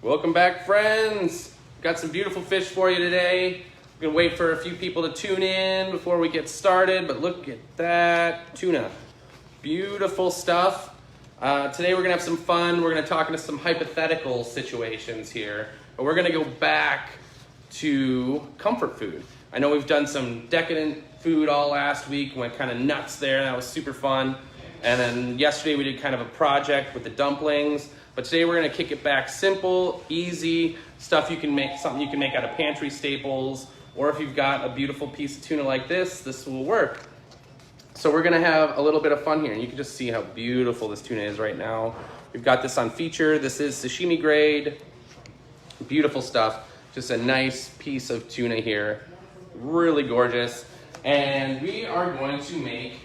Welcome back, friends. Got some beautiful fish for you today. We're gonna wait for a few people to tune in before we get started, but look at that tuna. Beautiful stuff. Today we're gonna have some fun. We're gonna talk into some hypothetical situations here, but we're gonna go back to comfort food. I know we've done some decadent food all last week, went kind of nuts there, and that was super fun. And then yesterday we did kind of a project with the dumplings. But today we're gonna kick it back simple, easy, stuff you can make, something you can make out of pantry staples, or if you've got a beautiful piece of tuna like this will work. So we're gonna have a little bit of fun here, and you can just see how beautiful this tuna is right now. We've got this on feature. This is sashimi grade, beautiful stuff. Just a nice piece of tuna here, really gorgeous. And we are going to make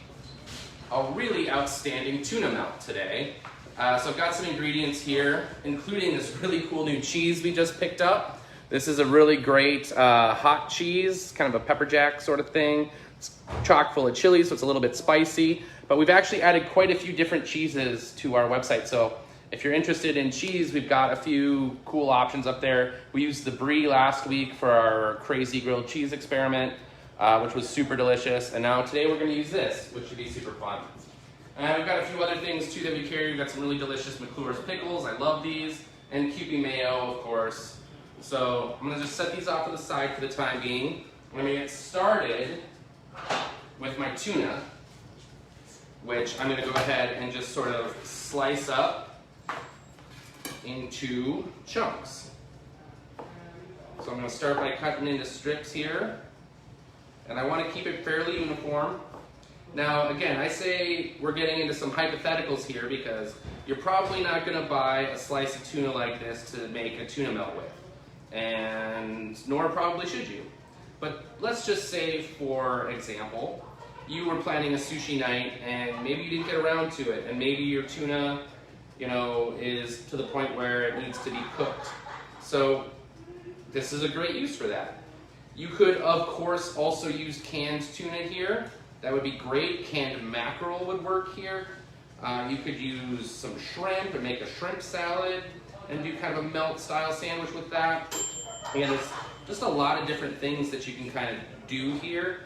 a really outstanding tuna melt today. So I've got some ingredients here, including this really cool new cheese we just picked up. This is a really great hot cheese, kind of a pepper jack sort of thing. It's chock full of chili, so it's a little bit spicy. But we've actually added quite a few different cheeses to our website. So if you're interested in cheese, we've got a few cool options up there. We used the brie last week for our crazy grilled cheese experiment, which was super delicious. And now today we're gonna use this, which should be super fun. And we've got a few other things too that we carry. We've got some really delicious McClure's pickles. I love these. And Kewpie mayo, of course. So I'm gonna just set these off to the side for the time being. I'm gonna get started with my tuna, which I'm gonna go ahead and just sort of slice up into chunks. So I'm gonna start by cutting into strips here. And I wanna keep it fairly uniform. Now, again, I say we're getting into some hypotheticals here because you're probably not gonna buy a slice of tuna like this to make a tuna melt with. And nor probably should you. But let's just say, for example, you were planning a sushi night and maybe you didn't get around to it, and maybe your tuna, is to the point where it needs to be cooked. So this is a great use for that. You could, of course, also use canned tuna here. That would be great. Canned mackerel would work here. You could use some shrimp and make a shrimp salad and do kind of a melt style sandwich with that. And there's just a lot of different things that you can kind of do here.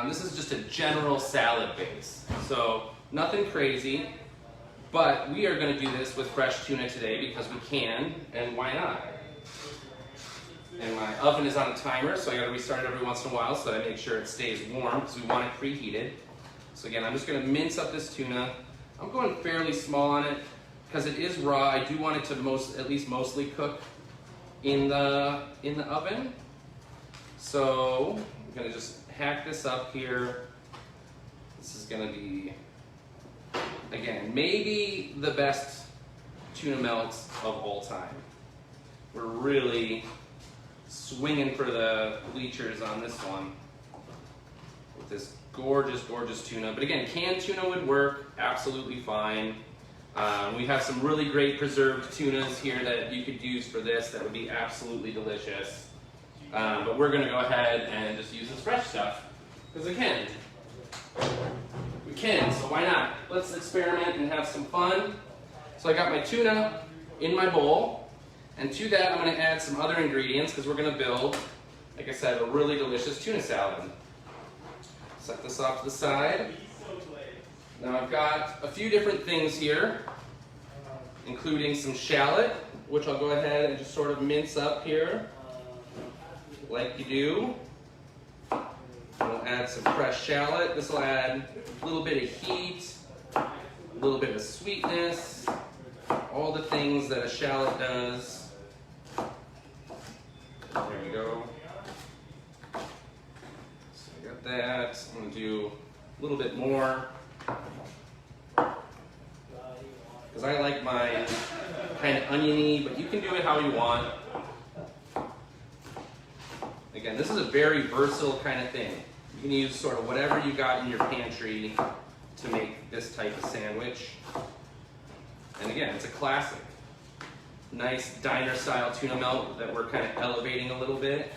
This is just a general salad base. So nothing crazy, but we are gonna do this with fresh tuna today because we can, and why not? And my oven is on a timer, so I gotta restart it every once in a while so that I make sure it stays warm because we want it preheated. So again, I'm just gonna mince up this tuna. I'm going fairly small on it because it is raw. I do want it to at least mostly cook in the oven. So I'm gonna just hack this up here. This is gonna be, again, maybe the best tuna melts of all time. We're really swinging for the bleachers on this one with this gorgeous, gorgeous tuna. But again, canned tuna would work absolutely fine. We have some really great preserved tunas here that you could use for this that would be absolutely delicious. But we're gonna go ahead and just use this fresh stuff because again, we can, so why not? Let's experiment and have some fun. So I got my tuna in my bowl. And to that, I'm going to add some other ingredients because we're going to build, like I said, a really delicious tuna salad. Set this off to the side. Now I've got a few different things here, including some shallot, which I'll go ahead and just sort of mince up here, like you do. We'll add some fresh shallot. This will add a little bit of heat, a little bit of sweetness, all the things that a shallot does. There we go. So I got that. I'm going to do a little bit more because I like mine kind of oniony, but you can do it how you want. Again, this is a very versatile kind of thing. You can use sort of whatever you got in your pantry to make this type of sandwich. And again, it's a classic. Nice diner style tuna melt that we're kind of elevating a little bit.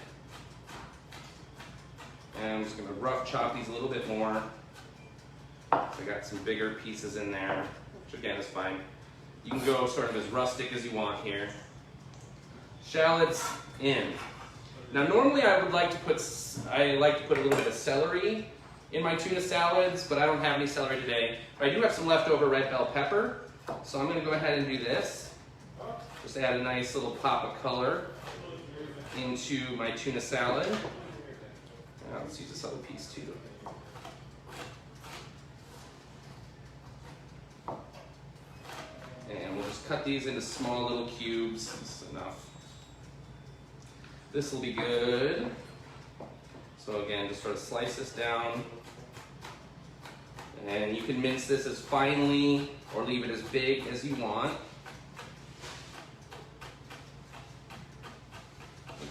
And I'm just gonna rough chop these a little bit more. I got some bigger pieces in there, which again is fine. You can go sort of as rustic as you want here. Shallots in. Now normally I like to put a little bit of celery in my tuna salads, but I don't have any celery today. But I do have some leftover red bell pepper, so I'm going to go ahead and do this. Just add a nice little pop of color into my tuna salad. Now let's use this other piece too. And we'll just cut these into small little cubes. This is enough. This will be good. So again, just sort of slice this down. And you can mince this as finely or leave it as big as you want.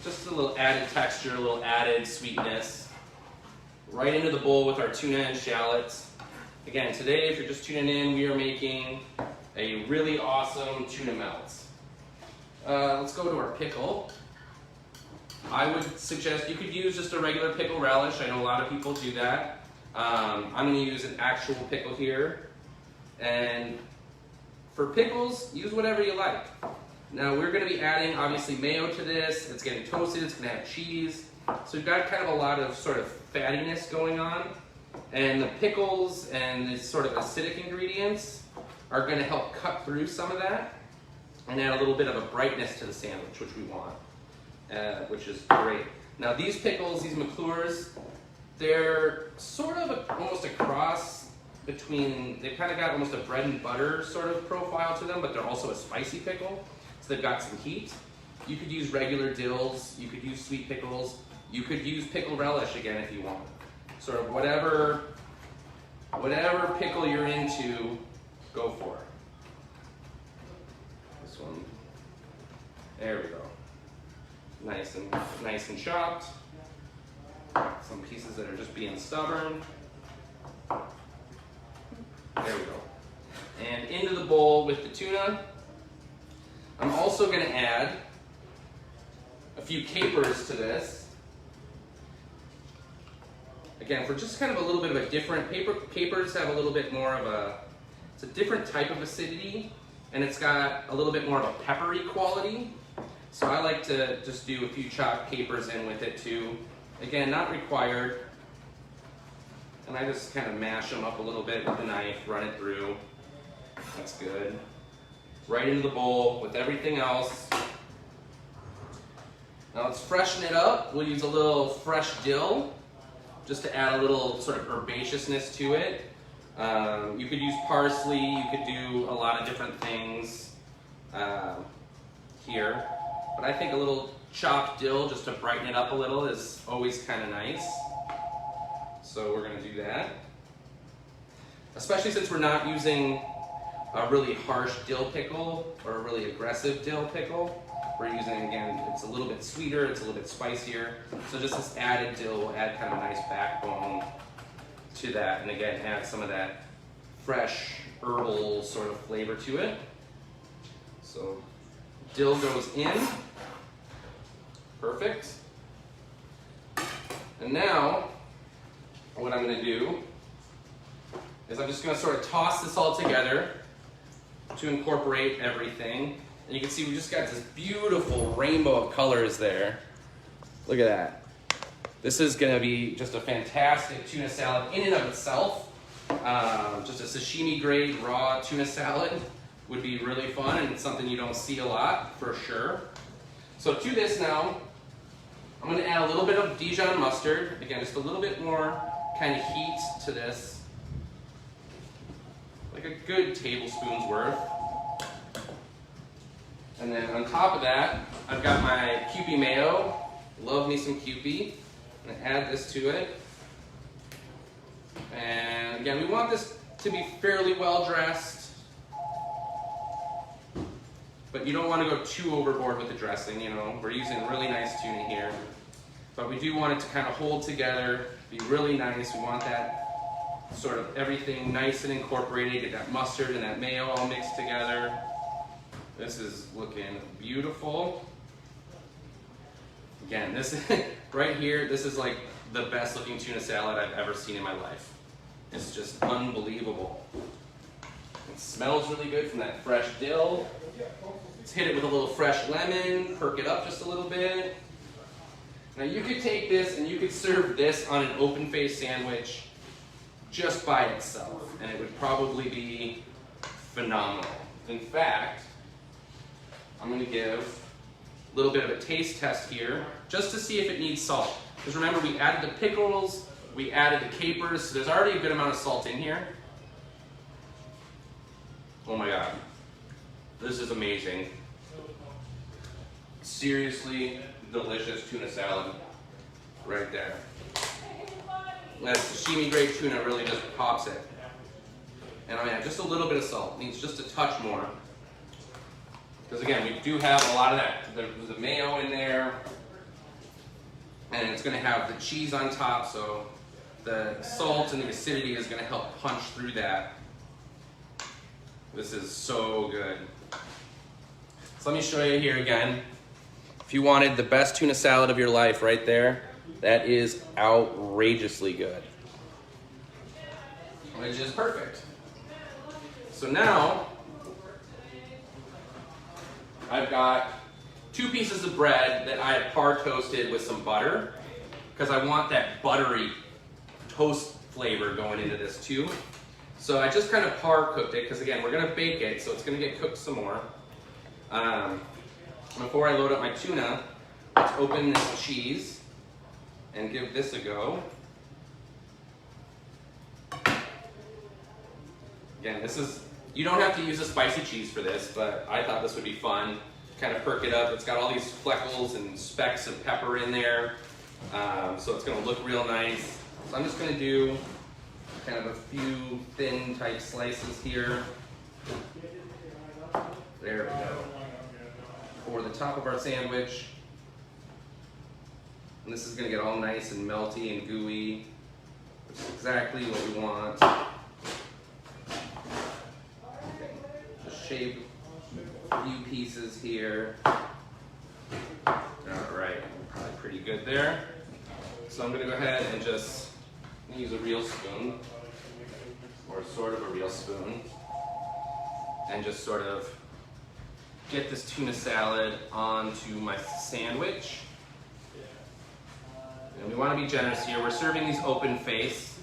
Just a little added texture, a little added sweetness. Right into the bowl with our tuna and shallots. Again, today, if you're just tuning in, we are making a really awesome tuna melt. Let's go to our pickle. I would suggest you could use just a regular pickle relish. I know a lot of people do that. I'm going to use an actual pickle here. And for pickles, use whatever you like. Now we're going to be adding obviously mayo to this. It's getting toasted, it's going to have cheese. So we've got kind of a lot of sort of fattiness going on. And the pickles and the sort of acidic ingredients are going to help cut through some of that and add a little bit of a brightness to the sandwich, which we want. Which is great. Now these pickles, these McClures, they're sort of almost a cross between, they've kind of got almost a bread and butter sort of profile to them, but they're also a spicy pickle. So they've got some heat. You could use regular dills, you could use sweet pickles, you could use pickle relish again if you want. Sort of whatever pickle you're into, go for it. This one, there we go. Nice and chopped. Some pieces that are just being stubborn. There we go. And into the bowl with the tuna. I'm also going to add a few capers to this. Again, for just kind of a little bit of a different, capers have a little bit more of it's a different type of acidity, and it's got a little bit more of a peppery quality. So I like to just do a few chopped capers in with it too. Again, not required. And I just kind of mash them up a little bit with a knife, run it through. That's good. Right into the bowl with everything else. Now let's freshen it up. We'll use a little fresh dill just to add a little sort of herbaceousness to it. You could use parsley, you could do a lot of different things here. But I think a little chopped dill just to brighten it up a little is always kind of nice. So we're going to do that. Especially since we're not using a really harsh dill pickle or a really aggressive dill pickle. We're using, again, it's a little bit sweeter, it's a little bit spicier. So just this added dill will add kind of a nice backbone to that. And again, add some of that fresh herbal sort of flavor to it. So dill goes in. Perfect. And now, what I'm going to do is I'm just going to sort of toss this all together to incorporate everything. And you can see we just got this beautiful rainbow of colors there. Look at that. This is going to be just a fantastic tuna salad in and of itself. Just a sashimi grade raw tuna salad would be really fun, and it's something you don't see a lot for sure. So to this now, I'm going to add a little bit of Dijon mustard. Again, just a little bit more kind of heat to this. Like a good tablespoon's worth. And then on top of that, I've got my Kewpie mayo. Love me some Kewpie. I'm going to add this to it. And again, we want this to be fairly well dressed. But you don't want to go too overboard with the dressing, you know. We're using really nice tuna here. But we do want it to kind of hold together, be really nice. We want that sort of everything nice and incorporated, get that mustard and that mayo all mixed together. This is looking beautiful. Again, this right here, this is like the best looking tuna salad I've ever seen in my life. It's just unbelievable. It smells really good from that fresh dill. Let's hit it with a little fresh lemon, perk it up just a little bit. Now you could take this and you could serve this on an open-faced sandwich just by itself, and it would probably be phenomenal. In fact, I'm going to give a little bit of a taste test here just to see if it needs salt. Because remember, we added the pickles, we added the capers, so there's already a good amount of salt in here. Oh my God, this is amazing. Seriously delicious tuna salad right there. That sashimi grade tuna really just pops it. And I add just a little bit of salt, needs just a touch more. Because again, we do have a lot of that. There's the mayo in there, and it's going to have the cheese on top, so the salt and the acidity is going to help punch through that. This is so good. So let me show you here again. If you wanted the best tuna salad of your life right there, that is outrageously good. Which is perfect. So now, I've got 2 pieces of bread that I have par toasted with some butter, because I want that buttery toast flavor going into this too. So I just kind of par cooked it, because again, we're going to bake it, so it's going to get cooked some more. Before I load up my tuna, let's open this cheese and give this a go. Again, this is, you don't have to use a spicy cheese for this, but I thought this would be fun. Kind of perk it up. It's got all these fleckles and specks of pepper in there, so it's going to look real nice. So I'm just going to do kind of a few thin type slices here. There we go. For the top of our sandwich. And this is going to get all nice and melty and gooey, which is exactly what we want. Okay. Just shape a few pieces here. All right, probably pretty good there. So I'm going to go ahead and just use a real spoon, or sort of a real spoon, and just sort of get this tuna salad onto my sandwich. And we want to be generous here. We're serving these open face,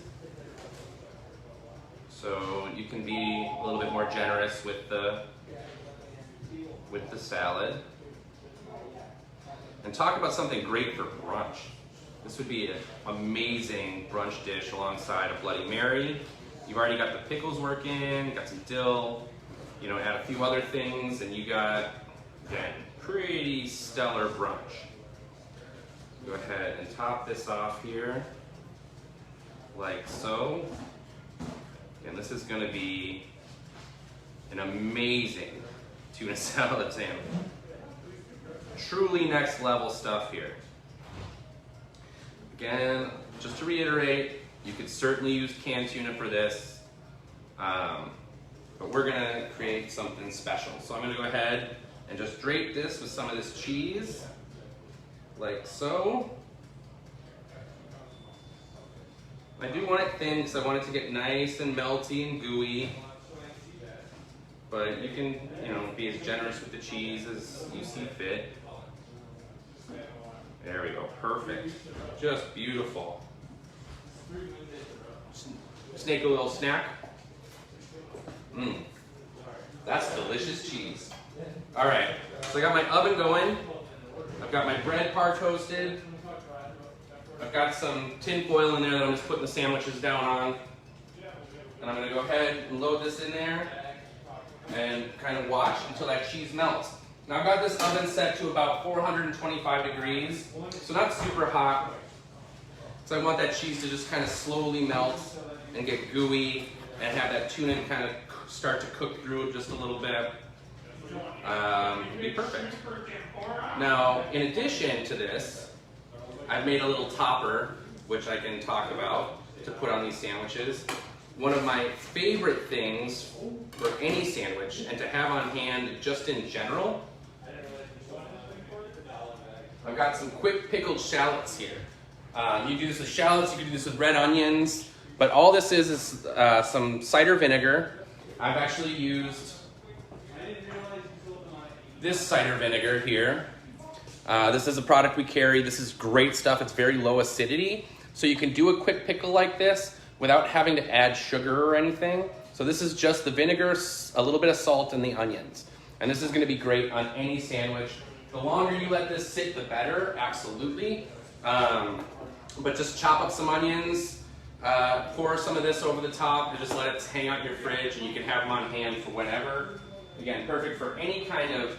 so you can be a little bit more generous with the salad. And talk about something great for brunch. This would be an amazing brunch dish alongside a Bloody Mary. You've already got the pickles working, got some dill, you know, add a few other things, and you got, again, pretty stellar brunch. Go ahead and top this off here, like so. And this is going to be an amazing tuna salad sandwich. Truly next level stuff here. Again, just to reiterate, you could certainly use canned tuna for this, but we're going to create something special. So I'm going to go ahead and just drape this with some of this cheese, like so. I do want it thin because I want it to get nice and melty and gooey, but you can, you know, be as generous with the cheese as you see fit. There we go, perfect. Just beautiful. Snake a little snack. That's delicious cheese. All right, so I got my oven going. I've got my bread par toasted. I've got some tin foil in there that I'm just putting the sandwiches down on. And I'm gonna go ahead and load this in there and kind of watch until that cheese melts. Now I've got this oven set to about 425 degrees, so not super hot. So I want that cheese to just kind of slowly melt and get gooey and have that tuna kind of start to cook through it just a little bit. Be perfect. Now, in addition to this, I've made a little topper, which I can talk about, to put on these sandwiches. One of my favorite things for any sandwich, and to have on hand just in general, I've got some quick pickled shallots here. You do this with shallots, you can do this with red onions, but all this is some cider vinegar. I've actually used this cider vinegar here. This is a product we carry. This is great stuff. It's very low acidity. So you can do a quick pickle like this without having to add sugar or anything. So this is just the vinegar, a little bit of salt, and the onions. And this is gonna be great on any sandwich. The longer you let this sit, the better, absolutely. But just chop up some onions, pour some of this over the top, and just let it hang out in your fridge, and you can have them on hand for whenever. Again, perfect for any kind of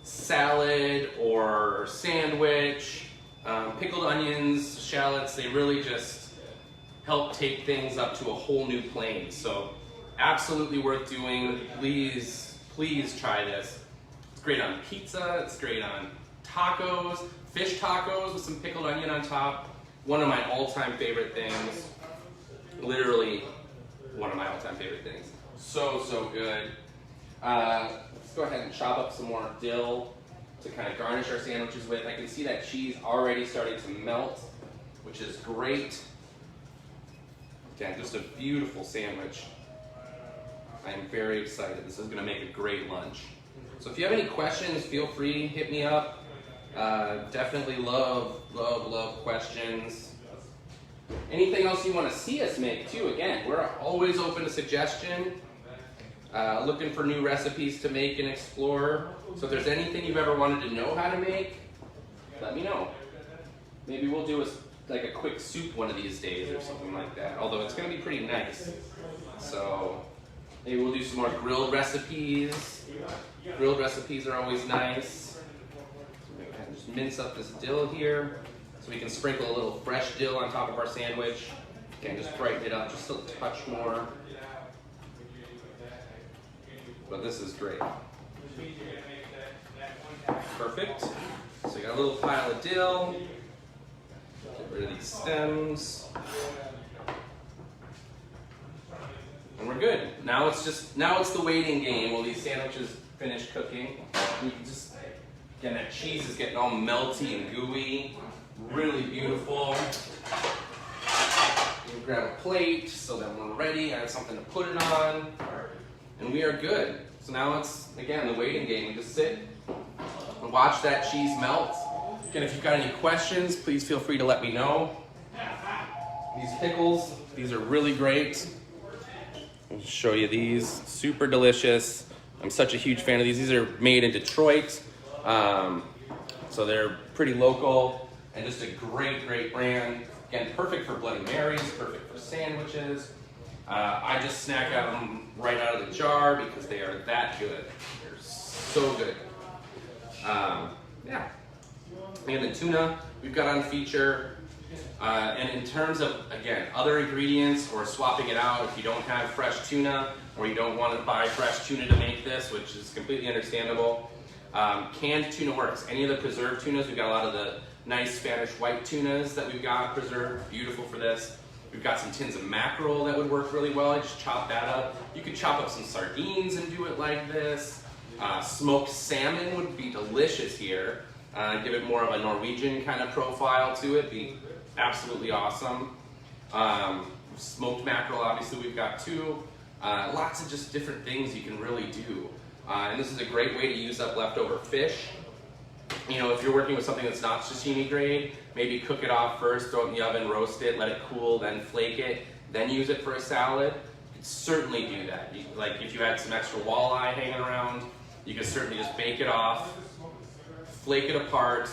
salad or sandwich. Pickled onions, shallots, they really just help take things up to a whole new plane. So absolutely worth doing. Please, please try this. It's great on pizza, it's great on tacos, fish tacos with some pickled onion on top. One of my all-time favorite things. Literally one of my all-time favorite things. So, so good. Let's go ahead and chop up some more dill to kind of garnish our sandwiches with. I can see that cheese already starting to melt, which is great. Again, just a beautiful sandwich. I am very excited. This is going to make a great lunch. So if you have any questions, feel free, hit me up. Definitely love questions. Anything else you want to see us make too, again, we're always open to suggestion. Looking for new recipes to make and explore. So if there's anything you've ever wanted to know how to make, let me know. Maybe we'll do like a quick soup one of these days or something like that. Although it's going to be pretty nice. So maybe we'll do some more grilled recipes. Grilled recipes are always nice. So we can just mince up this dill here. So we can sprinkle a little fresh dill on top of our sandwich. Again, just brighten it up just a touch more. But this is great. Perfect. So you got a little pile of dill. Get rid of these stems. And we're good. Now it's the waiting game while these sandwiches finish cooking. You can just, again, that cheese is getting all melty and gooey. Really beautiful. We'll grab a plate so that when we're ready, I have something to put it on. And we are good. So now it's, again, the waiting game. We just sit and watch that cheese melt. Again, if you've got any questions, please feel free to let me know. These pickles, these are really great. I'll show you these. Super delicious. I'm such a huge fan of these. These are made in Detroit. So they're pretty local and just a great, great brand. Again, perfect for Bloody Marys, perfect for sandwiches. I just snack out them right out of the jar because they are that good. They're so good. Yeah. And the tuna we've got on feature. And in terms of, again, other ingredients or swapping it out, if you don't have fresh tuna or you don't want to buy fresh tuna to make this, which is completely understandable, canned tuna works. Any of the preserved tunas, we've got a lot of the nice Spanish white tunas that we've got preserved, beautiful for this. We've got some tins of mackerel that would work really well. I just chop that up. You could chop up some sardines and do it like this. Smoked salmon would be delicious here. Give it more of a Norwegian kind of profile to it. Be absolutely awesome. Smoked mackerel, obviously, we've got too. Lots of just different things you can really do. And this is a great way to use up leftover fish. You know, if you're working with something that's not sashimi grade, maybe cook it off first, throw it in the oven, roast it, let it cool, then flake it, then use it for a salad. You could certainly do that. Like if you had some extra walleye hanging around, you could certainly just bake it off, flake it apart,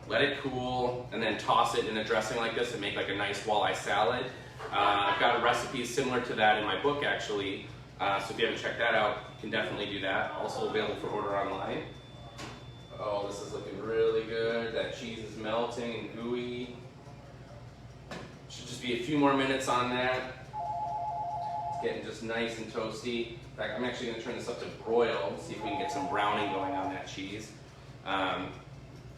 let it cool, and then toss it in a dressing like this and make like a nice walleye salad. I've got a recipe similar to that in my book, actually. So if you haven't checked that out, you can definitely do that. Also available for order online. Oh, this is looking really good. That cheese is melting and gooey. Should just be a few more minutes on that. It's getting just nice and toasty. In fact, I'm actually going to turn this up to broil, see if we can get some browning going on that cheese.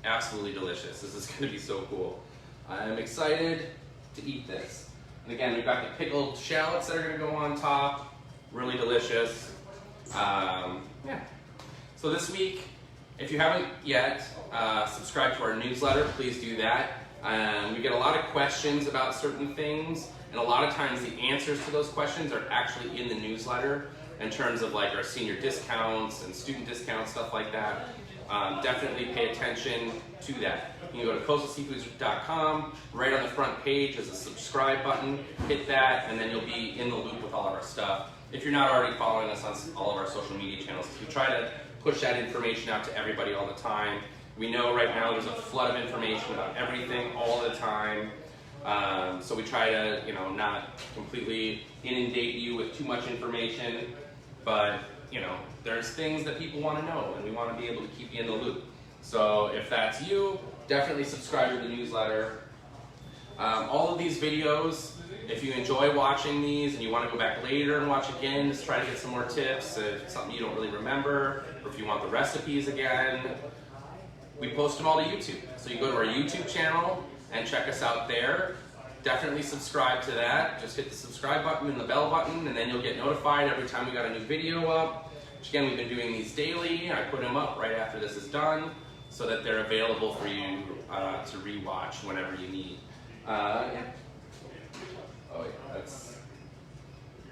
Absolutely delicious. This is going to be so cool. I'm excited to eat this. And again, we've got the pickled shallots that are going to go on top. Really delicious. Yeah. So this week, if you haven't yet subscribed to our newsletter, please do that. We get a lot of questions about certain things, and a lot of times the answers to those questions are actually in the newsletter in terms of like our senior discounts and student discounts, stuff like that. definitely pay attention to that. You can go to coastalseafoods.com. Right on the front page is a subscribe button. Hit that, and then you'll be in the loop with all of our stuff. If you're not already following us on all of our social media channels, we try to push that information out to everybody all the time. We know right now there's a flood of information about everything all the time. So we try to, not completely inundate you with too much information, but there's things that people want to know, and we want to be able to keep you in the loop. So if that's you, definitely subscribe to the newsletter. All of these videos, if you enjoy watching these and you want to go back later and watch again, just try to get some more tips, if it's something you don't really remember, or if you want the recipes again, we post them all to YouTube. So you go to our YouTube channel and check us out there. Definitely subscribe to that. Just hit the subscribe button and the bell button, and then you'll get notified every time we got a new video up. Which again, we've been doing these daily. I put them up right after this is done so that they're available for you to rewatch whenever you need. Yeah. Oh yeah, that's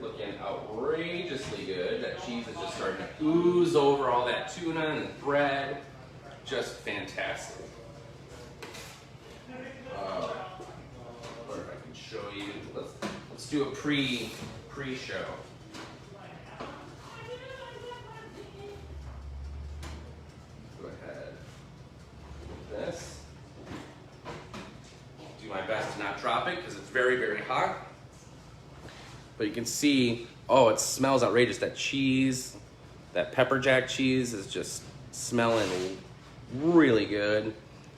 looking outrageously good. That cheese is just starting to ooze over all that tuna and the bread. Just fantastic. Or if I can show you, let's do a pre-show. Go ahead. This. Do my best to not drop it because it's very, very hot. But you can see, oh, it smells outrageous. That cheese, that pepper jack cheese is just smelling really good. You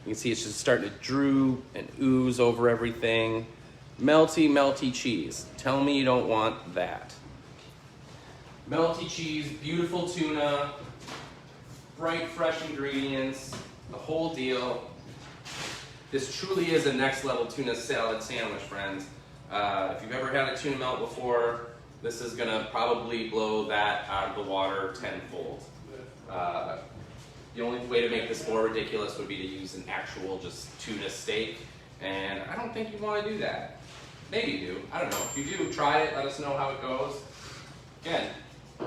can see it's just starting to droop and ooze over everything. Melty, melty cheese. Tell me you don't want that. Melty cheese, beautiful tuna, bright, fresh ingredients, the whole deal. This truly is a next level tuna salad sandwich, friends. If you've ever had a tuna melt before, this is gonna probably blow that out of the water tenfold. The only way to make this more ridiculous would be to use an actual just tuna steak, and I don't think you want to do that. Maybe you do, I don't know. If you do, try it, let us know how it goes. Again,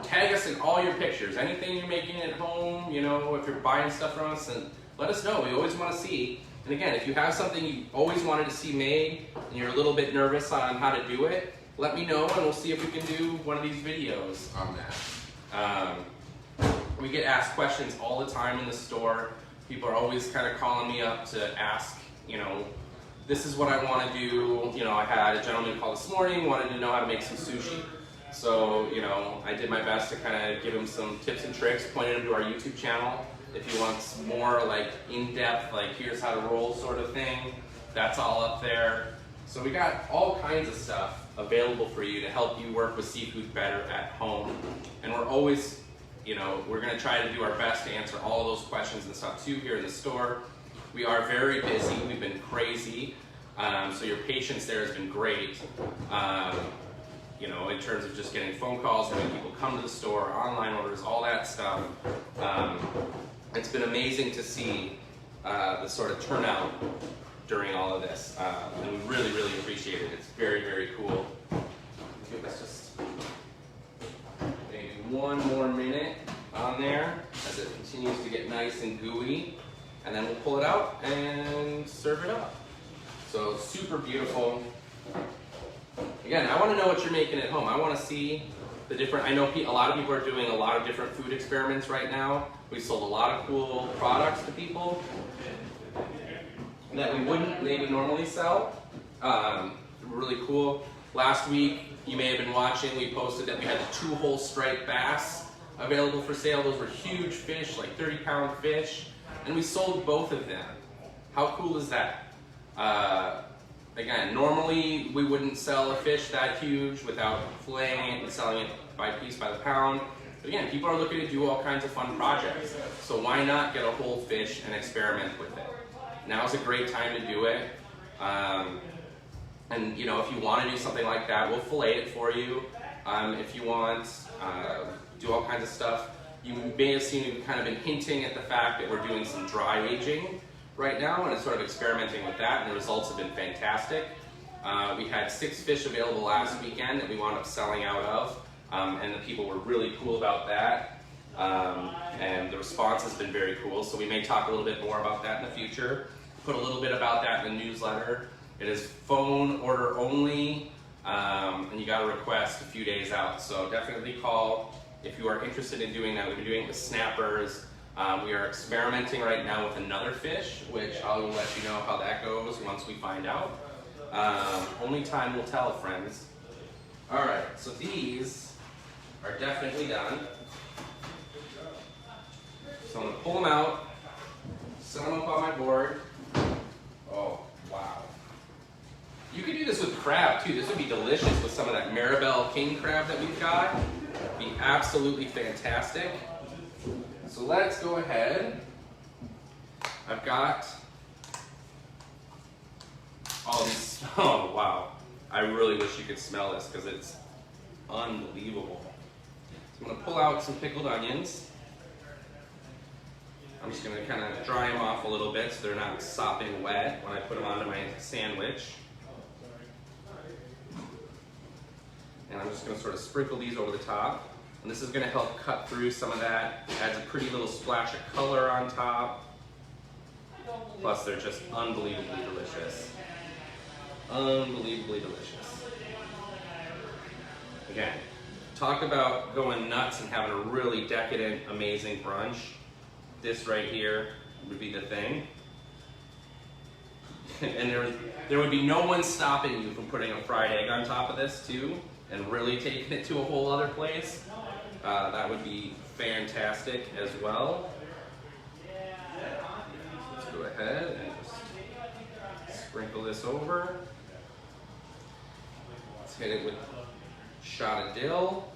tag us in all your pictures. Anything you're making at home, if you're buying stuff from us, and let us know. We always want to see. And again, if you have something you always wanted to see made, and you're a little bit nervous on how to do it, let me know, and we'll see if we can do one of these videos on that. We get asked questions all the time in the store. People are always kind of calling me up to ask, this is what I want to do. I had a gentleman call this morning, wanted to know how to make some sushi. So, I did my best to kind of give him some tips and tricks, pointed him to our YouTube channel. If he wants more like in-depth, like here's how to roll sort of thing, that's all up there. So we got all kinds of stuff available for you to help you work with seafood better at home. And we're always, we're gonna try to do our best to answer all of those questions and stuff too here in the store. We are very busy, we've been crazy. So your patience there has been great. In terms of just getting phone calls, having people come to the store, online orders, all that stuff. It's been amazing to see the sort of turnout during all of this, and we really, really appreciate it. It's very, very cool. Let's just maybe one more minute on there as it continues to get nice and gooey, and then we'll pull it out and serve it up. So super beautiful. Again, I want to know what you're making at home. I want to see the different, I know a lot of people are doing a lot of different food experiments right now. We sold a lot of cool products to people that we wouldn't maybe normally sell. Really cool. Last week, you may have been watching, we posted that we had the 2-hole striped bass available for sale. Those were huge fish, like 30-pound fish, and we sold both of them. How cool is that? Again, normally we wouldn't sell a fish that huge without filleting it and selling it by piece by the pound. But again, people are looking to do all kinds of fun projects. So why not get a whole fish and experiment with it? Now's a great time to do it. And if you want to do something like that, we'll fillet it for you. If you want, do all kinds of stuff. You may have seen we've kind of been hinting at the fact that we're doing some dry aging right now, and it's sort of experimenting with that, and the results have been fantastic. We had 6 fish available last weekend that we wound up selling out of, and the people were really cool about that. and the response has been very cool. So we may talk a little bit more about that in the future. Put a little bit about that in the newsletter. It is phone order only, and you got to request a few days out. So definitely call if you are interested in doing that. We've been doing it with snappers. We are experimenting right now with another fish, which I will let you know how that goes once we find out. Only time will tell, friends. All right, so these are definitely done. So I'm gonna pull them out, set them up on my board. Oh, wow. You could do this with crab too. This would be delicious with some of that Maribel king crab that we've got. Be absolutely fantastic. So let's go ahead. I've got all these. Oh wow! I really wish you could smell this because it's unbelievable. So I'm gonna pull out some pickled onions. I'm just gonna kind of dry them off a little bit so they're not sopping wet when I put them onto my sandwich. And I'm just gonna sort of sprinkle these over the top. And this is gonna help cut through some of that. Adds a pretty little splash of color on top. Plus they're just unbelievably delicious. Unbelievably delicious. Again, talk about going nuts and having a really decadent, amazing brunch. This right here would be the thing. And there would be no one stopping you from putting a fried egg on top of this too, and really taking it to a whole other place. That would be fantastic as well. Let's go ahead and just sprinkle this over. Let's hit it with a shot of dill.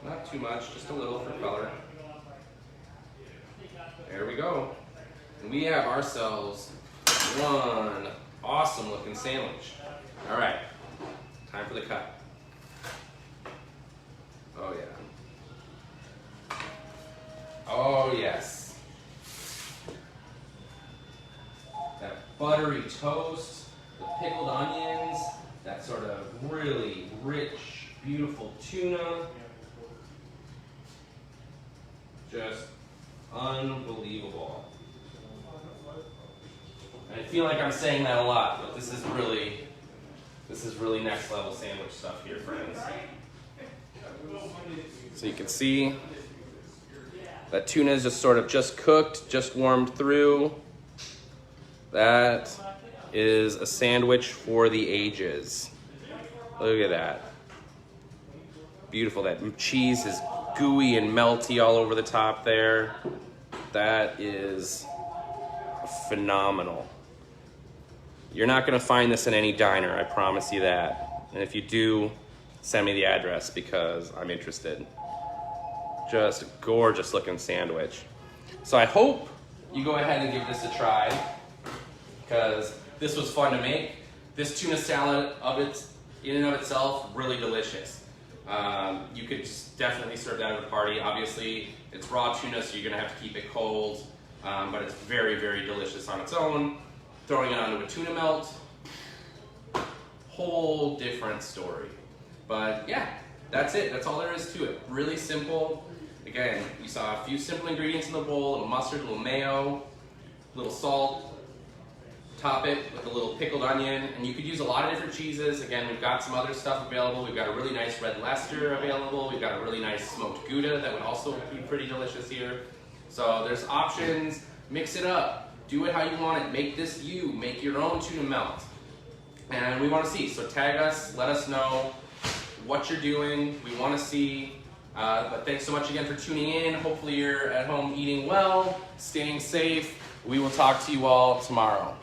Not too much, just a little for color. There we go. And we have ourselves one awesome looking sandwich. All right, time for the cut. Oh yeah. Oh yes. That buttery toast, the pickled onions, that sort of really rich, beautiful tuna. Just unbelievable. And I feel like I'm saying that a lot, but this is really next level sandwich stuff here, friends. So you can see that tuna is just sort of just cooked, just warmed through. That is a sandwich for the ages. Look at that. Beautiful. That cheese is gooey and melty all over the top there. That is phenomenal. You're not going to find this in any diner, I promise you that. And if you do, send me the address because I'm interested. Just a gorgeous looking sandwich. So I hope you go ahead and give this a try because this was fun to make. This tuna salad in and of itself, really delicious. You could definitely serve that at a party. Obviously, it's raw tuna, so you're gonna have to keep it cold, but it's very, very delicious on its own. Throwing it onto a tuna melt, whole different story. But yeah, that's it. That's all there is to it. Really simple. Again, you saw a few simple ingredients in the bowl, a little mustard, a little mayo, a little salt. Top it with a little pickled onion, and you could use a lot of different cheeses. Again, we've got some other stuff available. We've got a really nice red Leicester available. We've got a really nice smoked Gouda that would also be pretty delicious here. So there's options. Mix it up. Do it how you want it. Make this you. Make your own tuna melt. And we want to see. So tag us. Let us know what you're doing. We want to see. But thanks so much again for tuning in. Hopefully you're at home eating well, staying safe. We will talk to you all tomorrow.